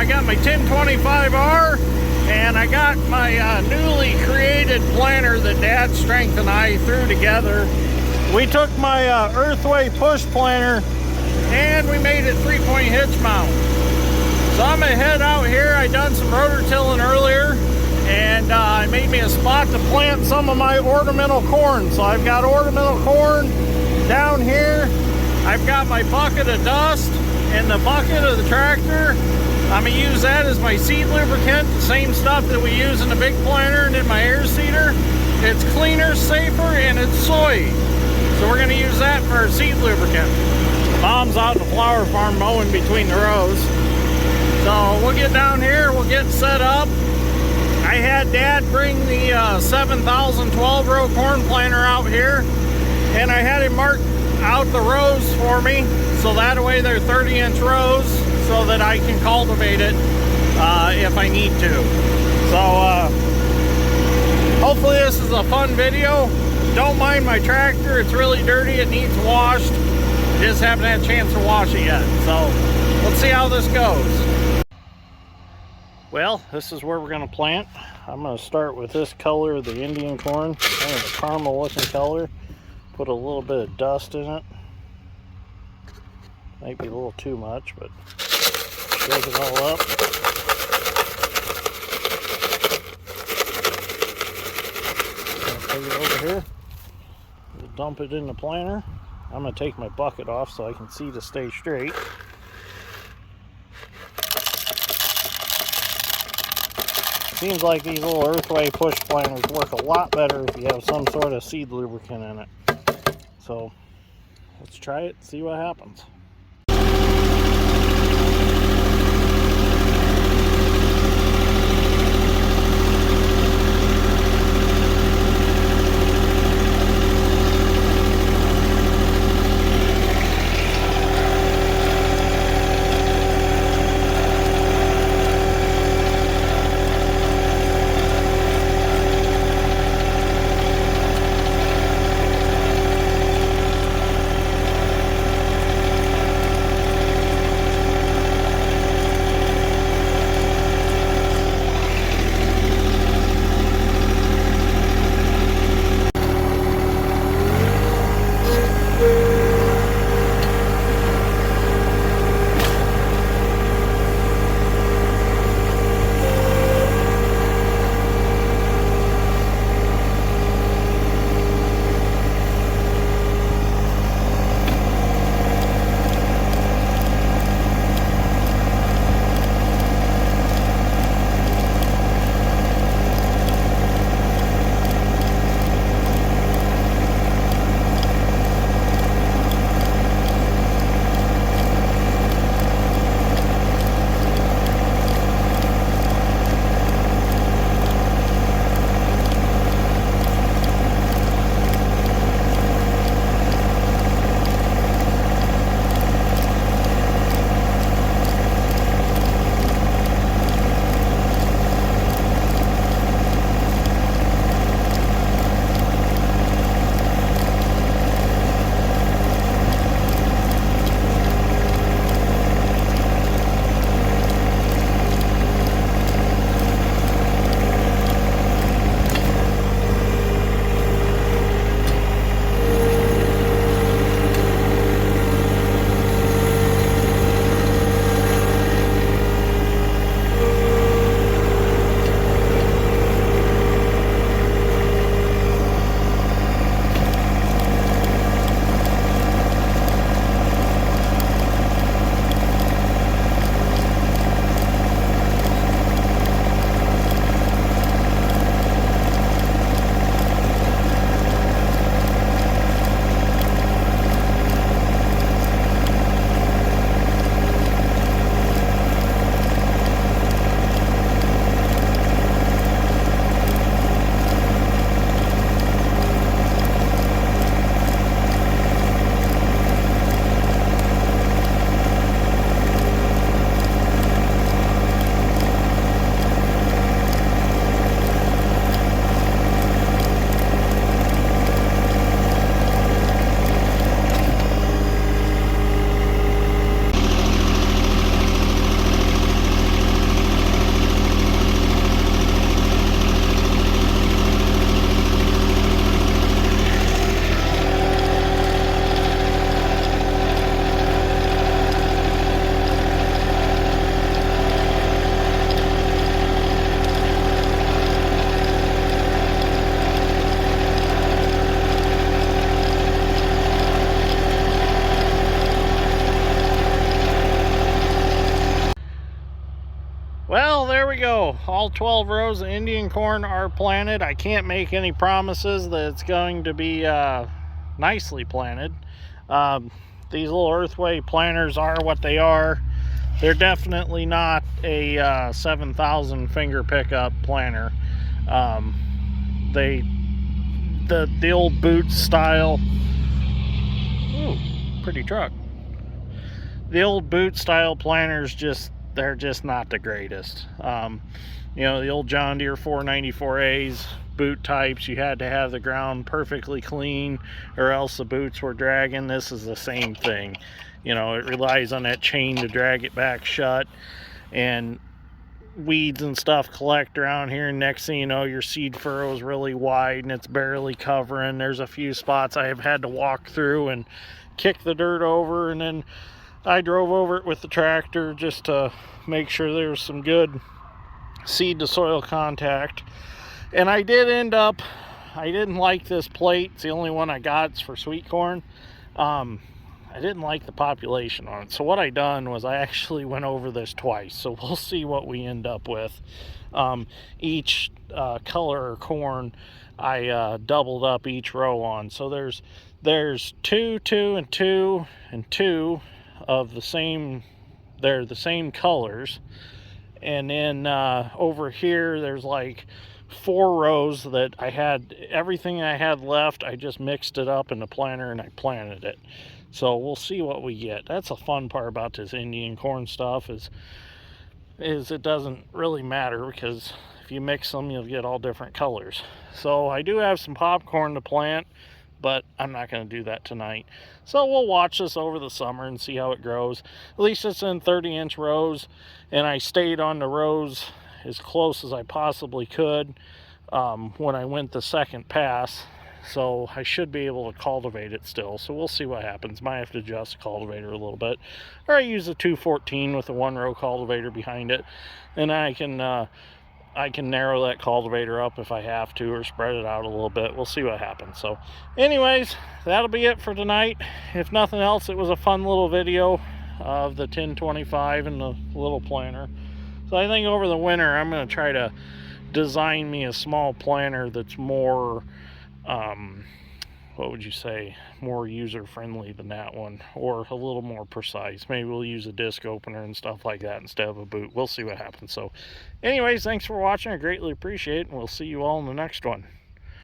got my 1025R, and I got my newly created planter that Dad Strength and I threw together. We took my Earthway push planter and we made it 3-point hitch mount. So I'm gonna head out here. I done some rotor tilling earlier, and I made me a spot to plant some of my ornamental corn. So I've got ornamental corn down here. I've got my bucket of dust and the bucket of the tractor. I'm gonna use that as my seed lubricant, the same stuff that we use in the big planter and in my air seeder. It's cleaner, safer, and it's soy. So we're gonna use that for our seed lubricant. Mom's out in the flower farm mowing between the rows. So we'll get down here, we'll get set up. I had Dad bring the 7,000 12-row corn planter out here, and I had him mark out the rows for me, so that way they're 30-inch rows, so that I can cultivate it if I need to. So hopefully this is a fun video. Don't mind my tractor, it's really dirty, it needs washed. Just haven't had a chance to wash it yet. So let's see how this goes. Well, this is where we're going to plant. I'm going to start with this color of the Indian corn, kind of a caramel looking color. Put a little bit of dust in it. Might be a little too much, but shake it all up. Take it over here. We'll dump it in the planter. I'm going to take my bucket off so I can see to stay straight. Seems like these little Earthway push planters work a lot better if you have some sort of seed lubricant in it. So let's try it, see what happens. we go. All 12 rows of Indian corn are planted. I can't make any promises that it's going to be nicely planted. These little earthway planters are what they are. They're definitely not a 7,000 finger pickup planter. The old boot style. Ooh, pretty truck. The old boot style planters they're just not the greatest. You know, the old John Deere 494As boot types, you had to have the ground perfectly clean or else the boots were dragging. This is the same thing. You know, it relies on that chain to drag it back shut, and weeds and stuff collect around here, and next thing you know, your seed furrow is really wide and it's barely covering. There's a few spots I have had to walk through and kick the dirt over, and then I drove over it with the tractor just to make sure there's some good seed to soil contact. And I did end up, I didn't like this plate. It's the only one I got. It's for sweet corn. I didn't like the population on it. So what I done was I actually went over this twice. So we'll see what we end up with. Each color of corn, I doubled up each row on. So there's 2, 2, and 2, and 2 of the same, they're the same colors. And then over here there's like 4 rows that I had, everything I had left, I just mixed it up in the planter and I planted it. So we'll see what we get. That's a fun part about this Indian corn stuff is it doesn't really matter, because if you mix them you'll get all different colors. So I do have some popcorn to plant, but I'm not going to do that tonight. So we'll watch this over the summer and see how it grows. At least it's in 30-inch rows, and I stayed on the rows as close as I possibly could when I went the second pass. So I should be able to cultivate it still. So we'll see what happens. Might have to adjust the cultivator a little bit. Or I use a 214 with a 1-row cultivator behind it. And I can narrow that cultivator up if I have to, or spread it out a little bit. We'll see what happens. So anyways, that'll be it for tonight. If nothing else, it was a fun little video of the 1025 and the little planter. So I think over the winter I'm going to try to design me a small planter that's more what would you say, more user-friendly than that one, or a little more precise. Maybe we'll use a disc opener and stuff like that instead of a boot. We'll see what happens. So anyways, thanks for watching. I greatly appreciate it, and we'll see you all in the next one.